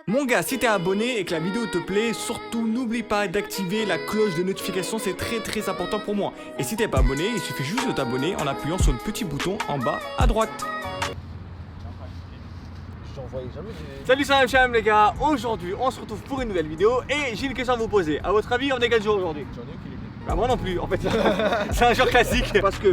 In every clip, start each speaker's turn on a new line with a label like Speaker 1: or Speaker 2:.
Speaker 1: Mon gars, si t'es abonné et que la vidéo te plaît, surtout n'oublie pas d'activer la cloche de notification, c'est très important pour moi. Et si t'es pas abonné, il suffit juste de t'abonner en appuyant sur le petit bouton en bas à droite. Salut Salam les gars, aujourd'hui on se retrouve pour une nouvelle vidéo et j'ai une question à vous poser. À votre avis, on est quel jour aujourd'hui?
Speaker 2: J'en ai aucune idée.
Speaker 1: Bah moi non plus, en fait c'est un jour classique parce que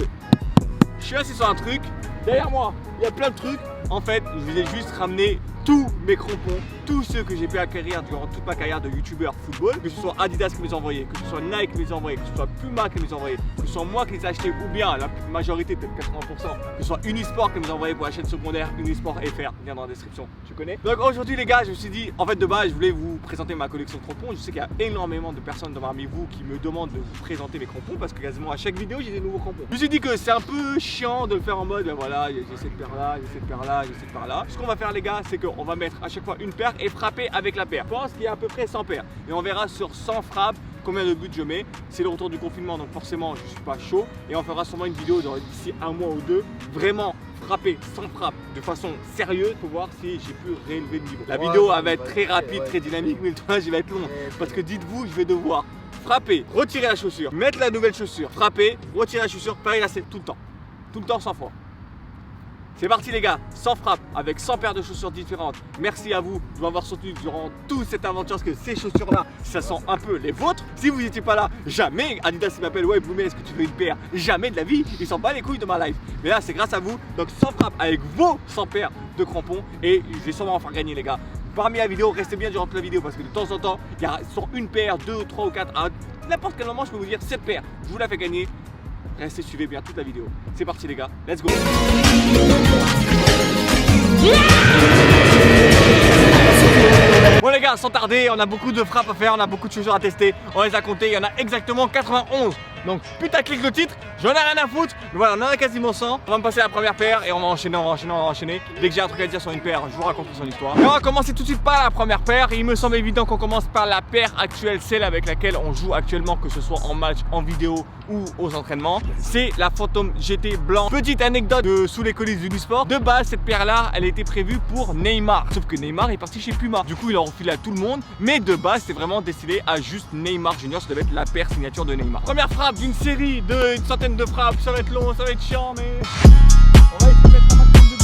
Speaker 1: je suis assis sur un truc, derrière moi il y a plein de trucs. En fait, je vous ai juste ramené tous mes crampons, tous ceux que j'ai pu acquérir durant toute ma carrière de youtubeur football, que ce soit Adidas qui me les a envoyés, que ce soit Nike qui me les a envoyés, que ce soit Puma qui me les a envoyés, que ce soit moi qui les ai achetés ou bien la majorité, peut-être 80%, que ce soit Unisport qui me les a envoyés pour la chaîne secondaire Unisport FR, lien dans la description, tu connais. Donc aujourd'hui les gars, je me suis dit, en fait de base, je voulais vous présenter ma collection de crampons. Je sais qu'il y a énormément de personnes parmi vous qui me demandent de vous présenter mes crampons parce que quasiment à chaque vidéo j'ai des nouveaux crampons. Je me suis dit que c'est un peu chiant de le faire en mode, ben voilà, j'ai cette paire là, j'ai cette paire là, j'ai cette paire là. Ce qu'on va faire les gars, c'est qu'on va mettre à chaque fois une paire et frapper avec la paire. Je pense qu'il y a à peu près 100 paires et on verra sur 100 frappes combien de buts je mets. C'est le retour du confinement, donc forcément je suis pas chaud et on fera sûrement une vidéo d'ici un mois ou deux, vraiment frapper sans frappe de façon sérieuse pour voir si j'ai pu réélever le niveau. La vidéo elle va être très rapide, très dynamique, mais le tournage il va être long parce que dites-vous, je vais devoir frapper, retirer la chaussure, mettre la nouvelle chaussure, frapper, retirer la chaussure, périlasser tout le temps 100 fois. C'est parti les gars, 100 frappes avec 100 paires de chaussures différentes. Merci à vous de m'avoir soutenu durant toute cette aventure parce que ces chaussures là, ça sent un peu les vôtres. Si vous n'étiez pas là, jamais Adidas il m'appelle, ouais Boumé, est-ce que tu veux une paire? Jamais de la vie, il s'en bat les couilles de ma life. Mais là c'est grâce à vous, donc 100 frappes avec vos 100 paires de crampons et je vais sûrement en faire gagner les gars. Parmi la vidéo, restez bien durant toute la vidéo parce que de temps en temps, il y a sur une paire, 2, 3 ou 4, à n'importe quel moment je peux vous dire 7 paires. Je vous la fais gagner. Restez, suivez bien toute la vidéo. C'est parti les gars, let's go. Bon les gars, sans tarder, on a beaucoup de frappes à faire, on a beaucoup de chaussures à tester. On les a comptées, il y en a exactement 91. Donc putaclic le titre, j'en ai rien à foutre. Mais voilà, on en a quasiment 100. On va me passer à la première paire et on va enchaîner. Dès que j'ai un truc à dire sur une paire, je vous raconterai son histoire. Et on va commencer tout de suite par la première paire. Et il me semble évident qu'on commence par la paire actuelle, celle avec laquelle on joue actuellement, que ce soit en match, en vidéo ou aux entraînements. C'est la Phantom GT blanc. Petite anecdote sous les coulisses du sport. De base, cette paire là, elle était prévue pour Neymar. Sauf que Neymar est parti chez Puma. Du coup, il a refilé à tout le monde. Mais de base, c'est vraiment destiné à juste Neymar Junior. Ça devait être la paire signature de Neymar. Première frappe d'une série d'une centaine de frappes. Ça va être long, ça va être chiant, mais on va essayer de mettre un maximum de buts.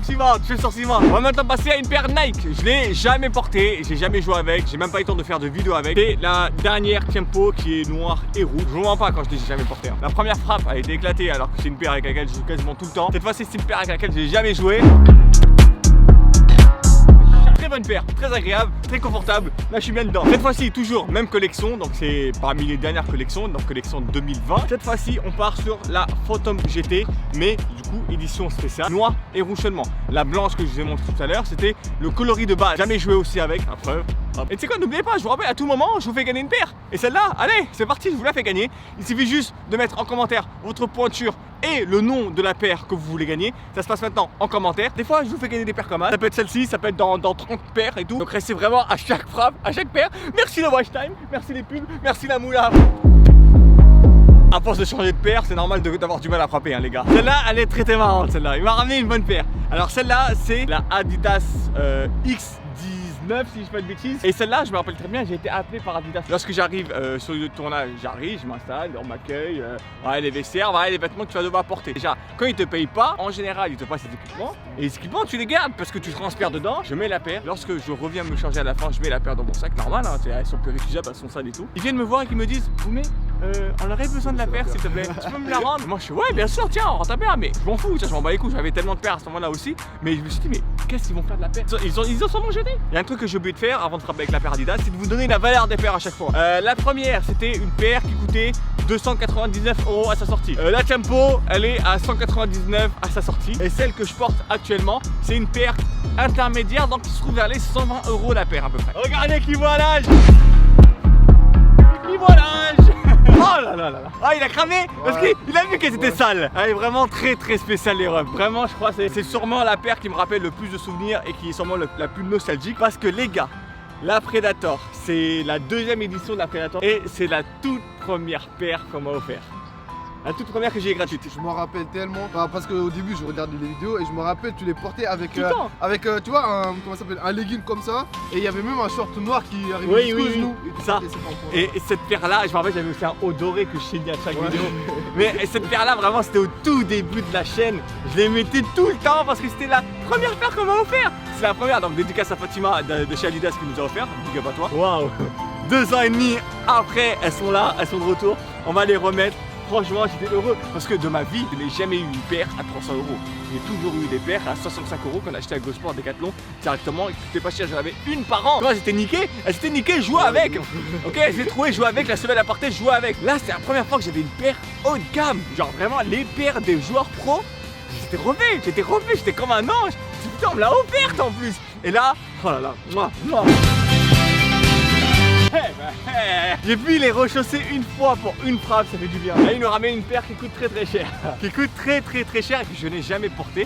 Speaker 1: Suivante, je fais sur suivante. On va maintenant passer à une paire Nike. Je l'ai jamais portée, j'ai jamais joué avec, j'ai même pas eu le temps de faire de vidéo avec. C'est la dernière Tempo qui est noire et rouge. Je vous mens pas quand je dis j'ai jamais porté. La première frappe a été éclatée alors que c'est une paire avec laquelle je joue quasiment tout le temps. Cette fois-ci c'est une paire avec laquelle j'ai jamais joué. Très bonne paire, très agréable, très confortable. Là je suis bien dedans. Cette fois-ci toujours même collection, donc c'est parmi les dernières collections, donc collection 2020. Cette fois-ci on part sur la Phantom GT, mais du coup édition spéciale noir et rouge seulement. La blanche que je vous ai montré tout à l'heure, c'était le coloris de base. Jamais joué aussi avec, à preuve. Et tu sais quoi, n'oubliez pas, je vous rappelle à tout moment, je vous fais gagner une paire. Et celle-là, allez, c'est parti, je vous la fais gagner. Il suffit juste de mettre en commentaire votre pointure et le nom de la paire que vous voulez gagner. Ça se passe maintenant en commentaire. Des fois, je vous fais gagner des paires comme ça. Ça peut être celle-ci, ça peut être dans 30 paires et tout. Donc restez vraiment à chaque frappe, à chaque paire. Merci le watch time, merci les pubs, merci la moula. À force de changer de paire, c'est normal d'avoir du mal à frapper, hein, les gars. Celle-là, elle est très marrante, celle-là. Il m'a ramené une bonne paire. Alors celle-là, c'est la Adidas X19, si je fais pas de bêtises. Et celle-là, je me rappelle très bien, j'ai été appelé par Adidas. Lorsque j'arrive sur le tournage, je m'installe, on m'accueille, ouais, les vestiaires, ouais, les vêtements que tu vas devoir porter. Déjà, quand ils te payent pas, en général, ils te passent des équipements. Et les équipements, tu les gardes parce que tu transpires dedans. Je mets la paire. Lorsque je reviens me charger à la fin, je mets la paire dans mon sac, normal, hein, elles sont plus réutilisables, elles sont sales et tout. Ils viennent me voir et ils me disent, Boumé, on aurait besoin de la paire s'il te plaît, tu peux me la rendre? Moi je suis ouais bien sûr, tiens, rends ta paire, mais je m'en fous, je m'en bats les couilles, j'avais tellement de paires à ce moment là aussi, mais je me suis dit mais qu'est-ce qu'ils vont faire de la paire? Ils ont sûrement jeté. Il y a un truc que j'ai oublié de faire avant de frapper avec la paire Adidas, c'est de vous donner la valeur des paires à chaque fois. La première c'était une paire qui coûtait 299 € à sa sortie. La Tempo elle est à 199 à sa sortie, et celle que je porte actuellement c'est une paire intermédiaire, donc qui se trouve vers les 120 € la paire à peu près. Regardez qui voit l'âge. Qui voit l'âge. Oh là là là là. Ah il a cramé parce qu'il a vu qu'elle était sale. Elle est vraiment très spéciale les refs. Vraiment je crois que c'est sûrement la paire qui me rappelle le plus de souvenirs et qui est sûrement la plus nostalgique. Parce que les gars, la Predator, c'est la deuxième édition de la Predator et c'est la toute première paire qu'on m'a offert. La toute première que j'ai eu gratuite.
Speaker 2: Je m'en rappelle tellement, parce qu'au début je regardais les vidéos et je me rappelle tu les portais avec,
Speaker 1: Tout le temps.
Speaker 2: tu vois, comment ça s'appelle, un legging comme ça, et il y avait même un short noir qui arrivait
Speaker 1: Oui,
Speaker 2: jusqu'aux
Speaker 1: oui,
Speaker 2: genoux.
Speaker 1: ça. Et cette paire-là, je me rappelle, j'avais aussi un haut doré que je signais à chaque vidéo. Mais cette paire-là, vraiment, c'était au tout début de la chaîne. Je les mettais tout le temps parce que c'était la première paire qu'on m'a offert. C'est la première, donc dédicace à Fatima de chez Adidas qui nous a offert. Big up à toi. Waouh. 2 ans et demi après, elles sont là, elles sont de retour. On va les remettre. Franchement, j'étais heureux parce que de ma vie, je n'ai jamais eu une paire à 300 €. J'ai toujours eu des paires à 65 € qu'on a acheté à GoSport Decathlon directement et qui coûtaient pas cher. J'en avais une par an. Moi, elles étaient niquées, je jouais avec. Ok, je l'ai trouvé, je jouais avec. La semaine à porter, je jouais avec. Là, c'était la première fois que j'avais une paire haut de gamme. Genre vraiment les paires des joueurs pro. J'étais refait, j'étais comme un ange. Putain, on me l'a offerte en plus. Et là, oh là là, moi. J'ai pu les rechausser une fois pour une frappe, ça fait du bien. Là, il nous ramène une paire qui coûte très cher. Qui coûte très cher et que je n'ai jamais porté.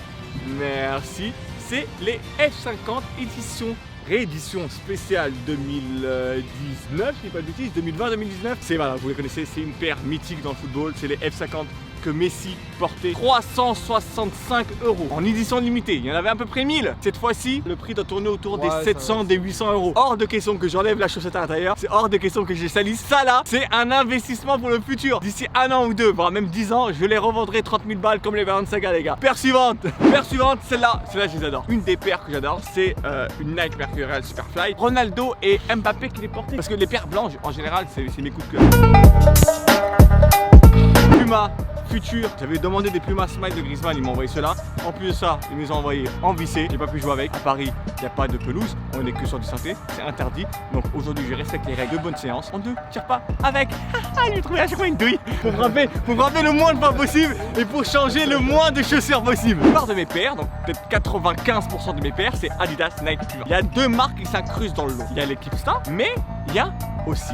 Speaker 1: Merci. C'est les F50 édition réédition spéciale 2019, je dis pas de bêtises, 2020-2019. C'est voilà, vous les connaissez, c'est une paire mythique dans le football, c'est les F50 que Messi portait. 365 € en édition limitée, il y en avait à peu près 1000. Cette fois-ci, le prix doit tourner autour des 700, des 800 €. Hors de question que j'enlève la chaussette à l'intérieur, c'est hors de question que je les salisse. Ça là, c'est un investissement pour le futur. D'ici 1 an ou 2, voire même 10 ans, je les revendrai 30 000 balles comme les Balenciaga les gars. Paire suivante, celle-là je les adore. Une des paires que j'adore, c'est une Nike Mercurial Superfly. Ronaldo et Mbappé qui les portaient. Parce que les paires blanches, en général, c'est mes coups de cœur. Puma Futur, j'avais demandé des Puma Smile de Griezmann, ils m'ont envoyé cela. En plus de ça, ils nous ont envoyé en vissé. J'ai pas pu jouer avec. À Paris, il n'y a pas de pelouse, on est que sur du synthé, c'est interdit. Donc aujourd'hui, je respecte les règles de bonne séance. On ne tire pas avec. J'ai trouvé à chaque fois une douille. Pour frapper le moins de fois possible et pour changer le moins de chaussures possible. La plupart de mes paires, donc peut-être 95% de mes paires, c'est Adidas, Nike, Puma. Il y a 2 marques qui s'incrustent dans le lot. Il y a les Keepstar, mais il y a aussi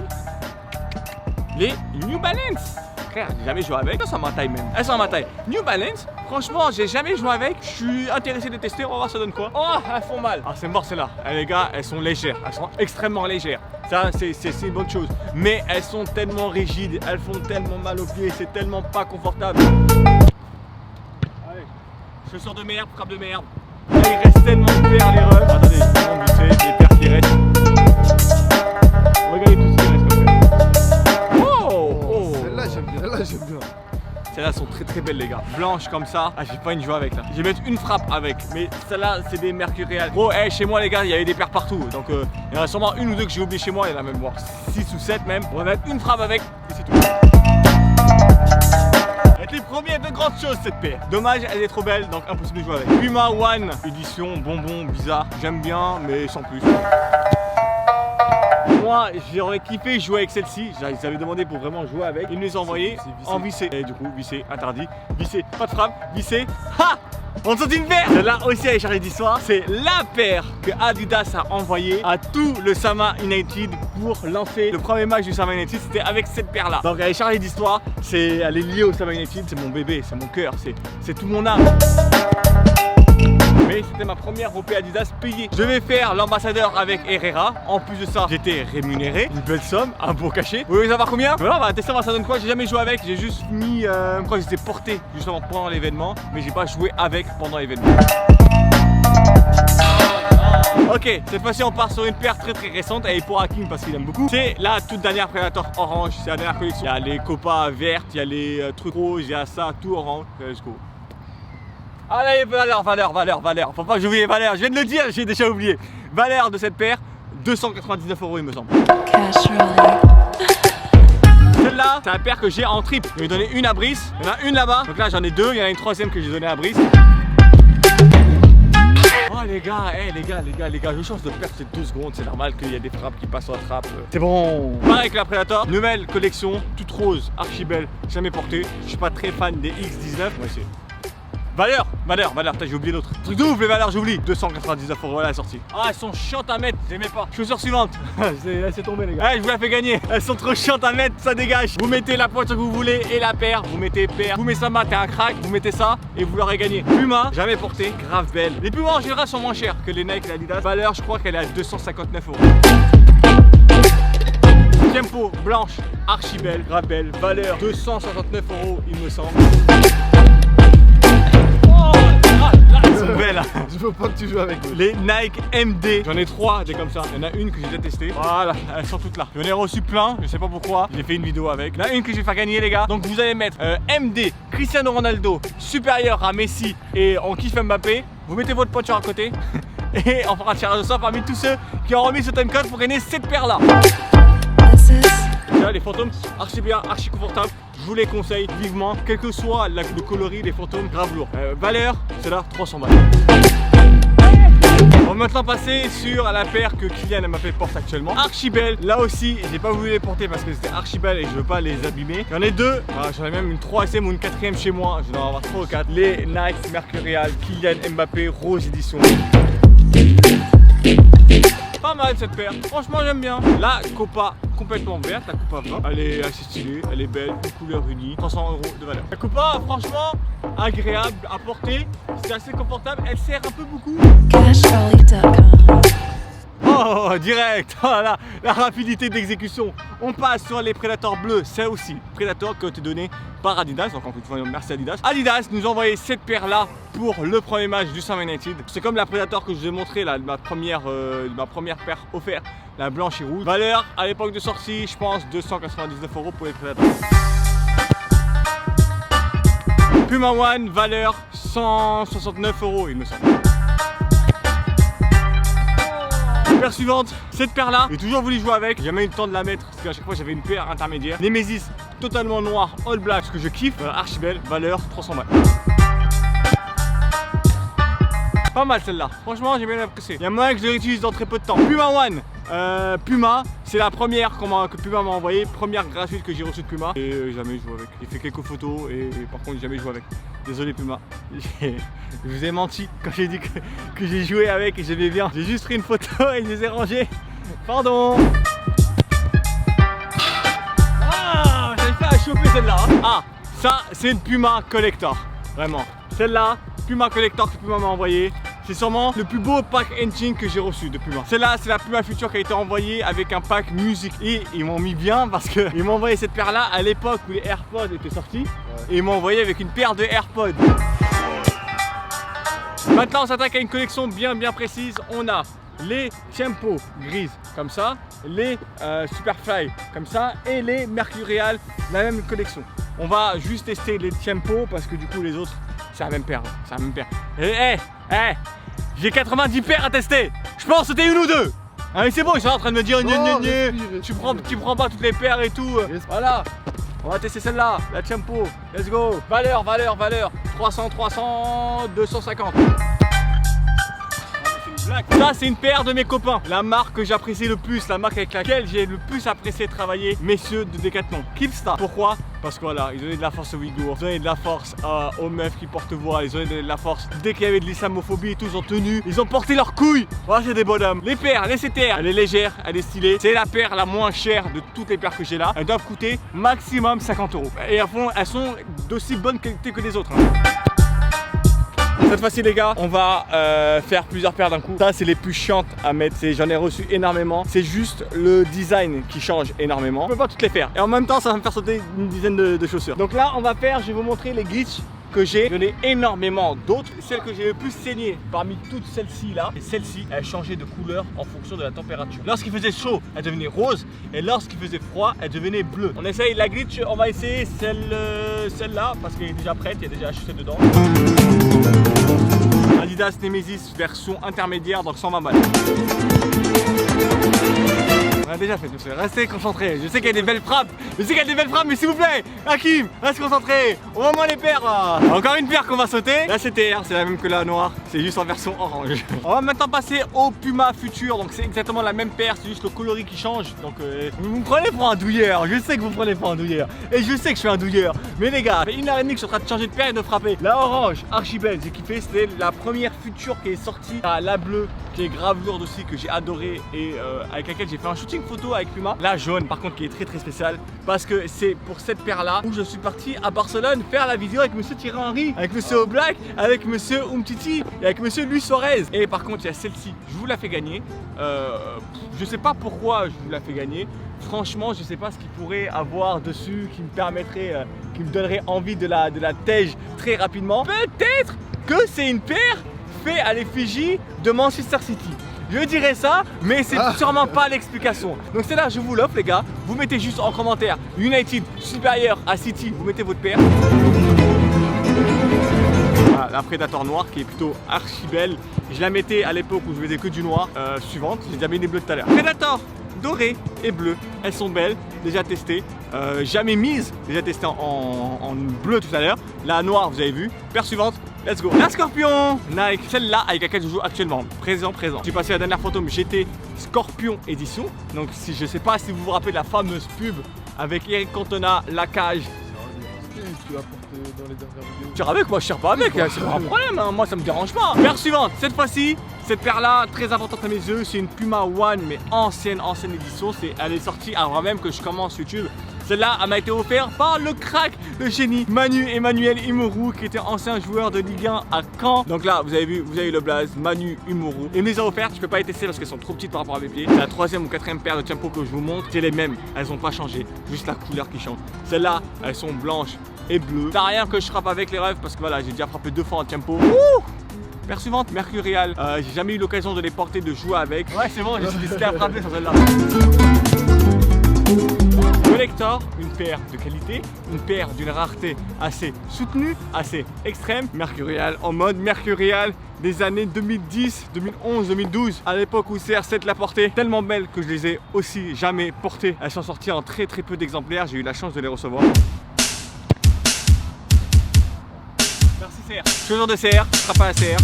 Speaker 1: les New Balance. J'ai jamais joué avec, elles sont à ma taille même. Elles sont à ma taille. New Balance, franchement, j'ai jamais joué avec. Je suis intéressé de tester, on va voir ça donne quoi. Oh, elles font mal. Ah, c'est mort celle-là. Les gars, elles sont légères. Elles sont extrêmement légères. Ça, c'est une bonne chose. Mais elles sont tellement rigides, elles font tellement mal aux pieds, c'est tellement pas confortable. Allez, chaussures de merde, frappe de merde. Là, il reste tellement de paires, les refs. Attendez, c'est des paires qui restent. Regardez tout ce qui reste comme ça.
Speaker 2: Celle-là j'aime bien.
Speaker 1: Celles-là sont très belles les gars. Blanches comme ça. Ah, j'ai pas une joie avec là. Je vais mettre une frappe avec. Mais celle-là c'est des Mercurial. Gros, chez moi les gars, il y avait des paires partout. Donc il y en a sûrement une ou deux que j'ai oublié chez moi. Il y en a même 6 ou 7 même. On va mettre une frappe avec et c'est tout. Avec les premiers de grandes choses cette paire. Dommage, elle est trop belle, donc impossible de jouer avec. Puma One, édition bonbon, bizarre. J'aime bien, mais sans plus. Moi, j'aurais kiffé jouer avec celle-ci. Ils avaient demandé pour vraiment jouer avec. Ils nous les ont envoyé en vissé. Et du coup, vissé, interdit. Vissé, pas de frappe. Vissé. Ha! On saute une paire. Celle-là aussi, elle est chargée d'histoire. C'est la paire que Adidas a envoyée à tout le Sama United pour lancer le premier match du Sama United. C'était avec cette paire-là. Donc, elle est chargée d'histoire. Elle est liée au Sama United. C'est mon bébé, c'est mon cœur, c'est tout mon âme. Mais c'était ma première OP Adidas payée. Je vais faire l'ambassadeur avec Herrera. En plus de ça, j'étais rémunéré. Une belle somme, un beau cachet. Vous voulez savoir combien? Voilà, on va tester, ça donne quoi. J'ai jamais joué avec. J'ai juste mis, je crois que j'étais porté justement pendant l'événement. Mais j'ai pas joué avec pendant l'événement. Ok, cette fois-ci on part sur une paire très récente. Elle est pour Hakim parce qu'il aime beaucoup. C'est la toute dernière Predator orange. C'est la dernière collection. Il y a les copas vertes, il y a les trucs roses, il y a ça, tout orange. Let's go. Allez, valeur. Faut pas que j'oublie les valeurs. Je viens de le dire, j'ai déjà oublié. Valeur de cette paire, 299 € il me semble. Celle-là, c'est la paire que j'ai en triple. Je vais donner une à Brice. Il y en a une là-bas. Donc là, j'en ai deux. Il y en a une troisième que j'ai donnée à Brice. Oh les gars, je change de paire c'est 2 secondes. C'est normal qu'il y a des frappes qui passent sur la trappe. C'est bon. Pareil que la Predator. Nouvelle collection, toute rose, archi belle. Jamais portée. Je suis pas très fan des X19. Moi, c'est. Valeur, putain j'ai oublié l'autre. Truc de ouf les valeurs, j'oublie. 299 € à la sortie. Ah, elles sont chiantes à mettre, j'aimais pas. Chaussure suivante. Laissez tomber les gars. Ouais, je vous la fais gagner. Elles sont trop chiantes à mettre, ça dégage. Vous mettez la pointe que vous voulez et la paire. Vous mettez paire. Vous mettez ça, t'es un crack. Vous mettez ça et vous l'aurez gagné. Puma, jamais porté, grave belle. Les Puma en général sont moins chers que les Nike et l'Adidas. Valeur, je crois qu'elle est à 259 €. Tiempo blanche, archi belle, grave belle, valeur 269 € il me semble. Elles sont belles, hein.
Speaker 2: Je veux pas que tu joues avec eux.
Speaker 1: Les Nike MD, j'en ai 3 des comme ça. Il y en a une que j'ai déjà testée. Voilà, elles sont toutes là. J'en ai reçu plein, je sais pas pourquoi. J'ai fait une vidéo avec. Il y en a une que je vais faire gagner, les gars. Donc vous allez mettre MD, Cristiano Ronaldo, supérieur à Messi et on kiffe Mbappé. Vous mettez votre pointure à côté et on fera un tirage au sort parmi tous ceux qui ont remis ce time code pour gagner cette paire là. Là, les fantômes, archi bien, archi confortable. Je vous les conseille vivement, quel que soit le coloris des fantômes, grave lourd. Valeur, c'est là 300 balles. On va maintenant passer sur la paire que Kylian Mbappé porte actuellement. Archi belle, là aussi, j'ai pas voulu les porter parce que c'était archi belle et je veux pas les abîmer. J'en ai deux, j'en ai même une 3SM ou une 4ème chez moi, je dois en avoir 3 ou 4. Les Nike Mercurial Kylian Mbappé Rose Edition. Pas mal cette paire, franchement j'aime bien. La Copa complètement verte, la Copa 20, elle est assez stylée, elle est belle, une couleur unie, 300 € de valeur. La Copa franchement agréable à porter, c'est assez confortable, elle sert un peu beaucoup. Oh direct, oh, la rapidité d'exécution. On passe sur les Predator bleus, c'est aussi Predator qui a été donné par Adidas, donc encore une fois merci Adidas. Adidas nous a envoyé cette paire là pour le premier match du Sam United. C'est comme la Predator que je vous ai montré là, ma première paire offerte, la blanche et rouge. Valeur à l'époque de sortie, je pense 299 € pour les Predators. Puma One, valeur 169 € il me semble. Paire suivante, cette paire là, j'ai toujours voulu jouer avec, j'ai jamais eu le temps de la mettre parce qu'à chaque fois j'avais une paire intermédiaire. Nemesis totalement noir, all black, ce que je kiffe, archi belle, valeur 300 balles. Pas mal celle-là, franchement j'ai bien apprécié. Il y a moyen que je les réutilise dans très peu de temps. Puma One, Puma, c'est la première que Puma m'a envoyé, première gratuite que j'ai reçue de Puma et jamais joué avec. J'ai fait quelques photos et par contre j'ai jamais joué avec. Désolé Puma, je vous ai menti quand j'ai dit que j'ai joué avec et j'aimais bien. J'ai juste pris une photo et je les ai rangés. Pardon. Ah, j'arrive pas à choper celle-là. Ah, ça c'est une Puma Collector, vraiment. Celle-là, Puma Collector que Puma m'a envoyé. C'est sûrement le plus beau pack engine que j'ai reçu de Puma. Celle-là, c'est la Puma Future qui a été envoyée avec un pack musique. Et ils m'ont mis bien parce qu'ils m'ont envoyé cette paire-là à l'époque où les AirPods étaient sortis. Et ils m'ont envoyé avec une paire de AirPods. Maintenant, on s'attaque à une collection bien précise. On a les Tiempo grises comme ça, les Superfly comme ça et les Mercurial, la même collection. On va juste tester les Tiempo parce que du coup les autres c'est la même paire, c'est la même paire. J'ai 90 paires à tester. Je pense que c'était une ou deux. Ah mais c'est bon, ils sont en train de me dire tu prends pas toutes les paires et tout. Voilà. On va tester celle-là, la Tiempo. Let's go. Valeur. 300, 250. Ça c'est une paire de mes copains. La marque que j'apprécie le plus, la marque avec laquelle j'ai le plus apprécié travailler, messieurs de Decathlon. Keepstar. Pourquoi? Parce que voilà, ils donnaient de la force aux Ouïghours, ils donnaient de la force aux meufs qui portent voile, ils ont donné de la force dès qu'il y avait de l'islamophobie et tout, ils ont tenu, ils ont porté leurs couilles. Voilà, c'est des bonhommes. Les paires, les CTR, elle est légère, elle est stylée. C'est la paire la moins chère de toutes les paires que j'ai là. Elles doivent coûter maximum 50 €. Et à fond, elles sont d'aussi bonne qualité que les autres. Cette fois-ci les gars, on va faire plusieurs paires d'un coup. Ça c'est les plus chiantes à mettre, j'en ai reçu énormément. C'est juste le design qui change énormément. Je peux pas toutes les faire. Et en même temps ça va me faire sauter une dizaine de chaussures. Donc là on va faire, je vais vous montrer les glitches que j'ai. J'en ai énormément d'autres. Celle que j'ai le plus saignée parmi toutes celles-ci là, et celle-ci elle changeait de couleur en fonction de la température. Lorsqu'il faisait chaud, elle devenait rose, et lorsqu'il faisait froid, elle devenait bleue. On essaye la glitch, on va essayer celle-là parce qu'elle est déjà prête, il y a déjà acheté dedans. Adidas Nemesis version intermédiaire, donc 120 balles. On a déjà fait tout ça, restez concentrés. Je sais qu'il y a des belles frappes, mais s'il vous plaît, Hakim, reste concentré. On va moins les paires là. Encore une paire qu'on va sauter. La CTR, c'est la même que la noire, c'est juste en version orange. On va maintenant passer au Puma Future, donc c'est exactement la même paire, c'est juste le coloris qui change. Donc vous me prenez pour un douilleur, je sais que vous me prenez pour un douilleur. Et je sais que je suis un douilleur. Mais les gars, ça fait 1 heure et demie que je suis en train de changer de paire et de frapper. La orange, archi belle, j'ai kiffé, c'était la première Future qui est sortie. La bleue, qui est grave lourde aussi, que j'ai adoré et avec laquelle j'ai fait un shooting shooting photo avec Puma. La jaune par contre qui est très spéciale parce que c'est pour cette paire là où je suis parti à Barcelone faire la vidéo avec monsieur Thierry Henry, avec monsieur Oblak, avec monsieur Umtiti et avec monsieur Luis Suarez. Et par contre il y a celle-ci, je vous la fais gagner. Je sais pas pourquoi je vous la fais gagner. Franchement, je sais pas ce qu'il pourrait avoir dessus qui me permettrait, qui me donnerait envie de la tège très rapidement. Peut-être que c'est une paire faite à l'effigie de Manchester City. Je dirais ça, mais c'est sûrement pas l'explication. Donc c'est là, je vous l'offre les gars. Vous mettez juste en commentaire United supérieur à City, vous mettez votre paire. Voilà, la Predator noire qui est plutôt archi belle. Je la mettais à l'époque où je faisais que du noir. Suivante, j'ai déjà mis des bleus tout à l'heure. Predator dorée et bleue, elles sont belles, déjà testées, jamais mises, déjà testées en bleu tout à l'heure. La noire, vous avez vu. Paire suivante, let's go. La Scorpion Nike, celle-là avec laquelle je joue actuellement, présent. J'ai passé la dernière photo, mais j'étais Scorpion édition. Donc si je sais pas si vous vous rappelez de la fameuse pub avec Eric Cantona, la cage.
Speaker 2: Tu l'as porté dans les dernières vidéos.
Speaker 1: Tire avec, moi je tire pas avec, c'est pas un problème, hein. Moi ça me dérange pas. Paire suivante, cette fois-ci, cette paire là, très importante à mes yeux, c'est une Puma One mais ancienne édition. Elle est sortie avant même que je commence YouTube. Celle-là, elle m'a été offerte par le crack, le génie Manu Emmanuel Imourou qui était ancien joueur de Ligue 1 à Caen. Donc là, vous avez vu, vous avez le blaze, Manu Imourou. Il me les a offertes, je peux pas les tester parce qu'elles sont trop petites par rapport à mes pieds. C'est la 3e ou 4e paire de Tiempo que je vous montre, c'est les mêmes, elles ont pas changé, juste la couleur qui change. Celles-là, elles sont blanches et bleues. T'as rien que je frappe avec les rêves parce que voilà, j'ai déjà frappé 2 fois en Tiempo. Paire suivante, Mercurial. J'ai jamais eu l'occasion de les porter, de jouer avec. Ouais, c'est bon, j'ai décidé à frapper sur celle-là. Collector, une paire de qualité, une paire d'une rareté assez soutenue, assez extrême. Mercurial en mode Mercurial des années 2010, 2011, 2012. À l'époque où CR7 l'a porté, tellement belle que je les ai aussi jamais portées. Elles sont sorties en très peu d'exemplaires. J'ai eu la chance de les recevoir. Merci CR. Toujours de CR, frappe à la CR.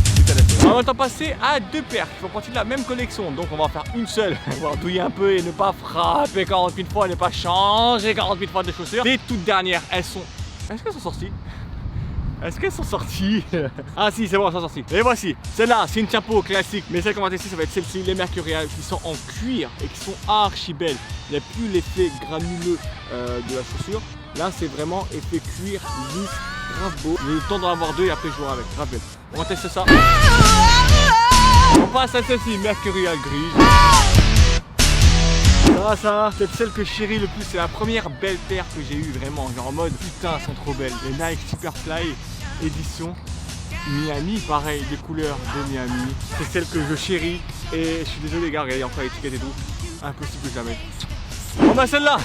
Speaker 1: On va maintenant passer à 2 paires qui font partie de la même collection. Donc on va en faire une seule. On va douiller un peu et ne pas frapper 40 000 fois, ne pas changer 40 000 fois de chaussures. Les toutes dernières, elles sont... Est-ce qu'elles sont sorties? Est-ce qu'elles sont sorties? Ah si, c'est bon, elles sont sorties. Et voici, celle-là, c'est une Tiempo classique. Mais celle qu'on va tester, ça va être celle-ci, les Mercurial, qui sont en cuir et qui sont archi belles. Il n'y a plus l'effet granuleux de la chaussure. Là, c'est vraiment effet cuir, lisse, grave beau. J'ai eu le temps d'en avoir 2 et après je jouerai avec. Grave belle. On va tester ça. On passe à celle-ci, Mercurial grise. Ça, c'est celle que je chéris le plus. C'est la première belle paire que j'ai eue, vraiment. Genre en mode, putain, elles sont trop belles. Les Nike Superfly édition Miami. Pareil, les couleurs de Miami. C'est celle que je chéris. Et je suis désolé, les gars, regardez encore l'étiquette et tout. Impossible que jamais. Bon, bah celle-là,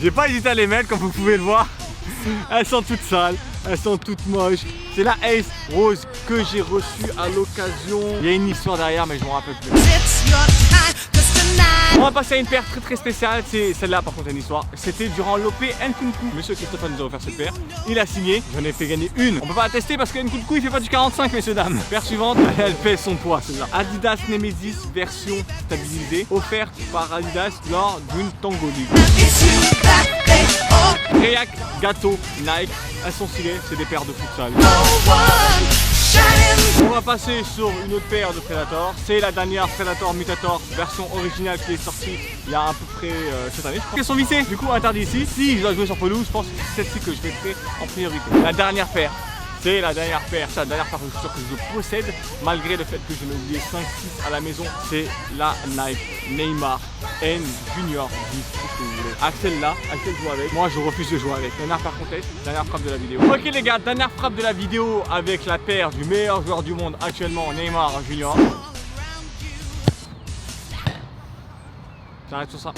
Speaker 1: j'ai pas hésité à les mettre, comme vous pouvez le voir. Elles sont toutes sales, elles sont toutes moches. C'est la Ace Rose que j'ai reçue à l'occasion. Il y a une histoire derrière, mais je m'en rappelle plus. On va passer à une paire très spéciale. C'est celle-là, par contre, une histoire. C'était durant l'OP Nkunku. Monsieur Christophe nous a offert cette paire. Il a signé. J'en ai fait gagner une. On peut pas la tester parce que Nkunku il fait pas du 45, messieurs dames. Paire suivante, elle pèse son poids, celle-là. Adidas Nemesis version stabilisée, offerte par Adidas lors d'une Tango League. React, Gâteau, Nike, elles sont stylées, c'est des paires de futsal. On va passer sur une autre paire de Predator. C'est la dernière Predator Mutator version originale qui est sortie il y a à peu près cette année. Elles sont vissées, du coup interdit ici. Si je dois jouer sur pelouse, je pense que c'est celle-ci que je mettrai en priorité. La dernière paire. C'est la dernière paire, c'est la dernière paire de chaussures que je possède, malgré le fait que je n'ai oublié 5-6 à la maison. C'est la Nike Neymar N Junior 10, tout ce que vous voulez. Axel là, Axel joue avec. Moi je refuse de jouer avec. Dernière paire contest, dernière frappe de la vidéo. Ok les gars, dernière frappe de la vidéo avec la paire du meilleur joueur du monde actuellement, Neymar Junior. J'arrête sur ça.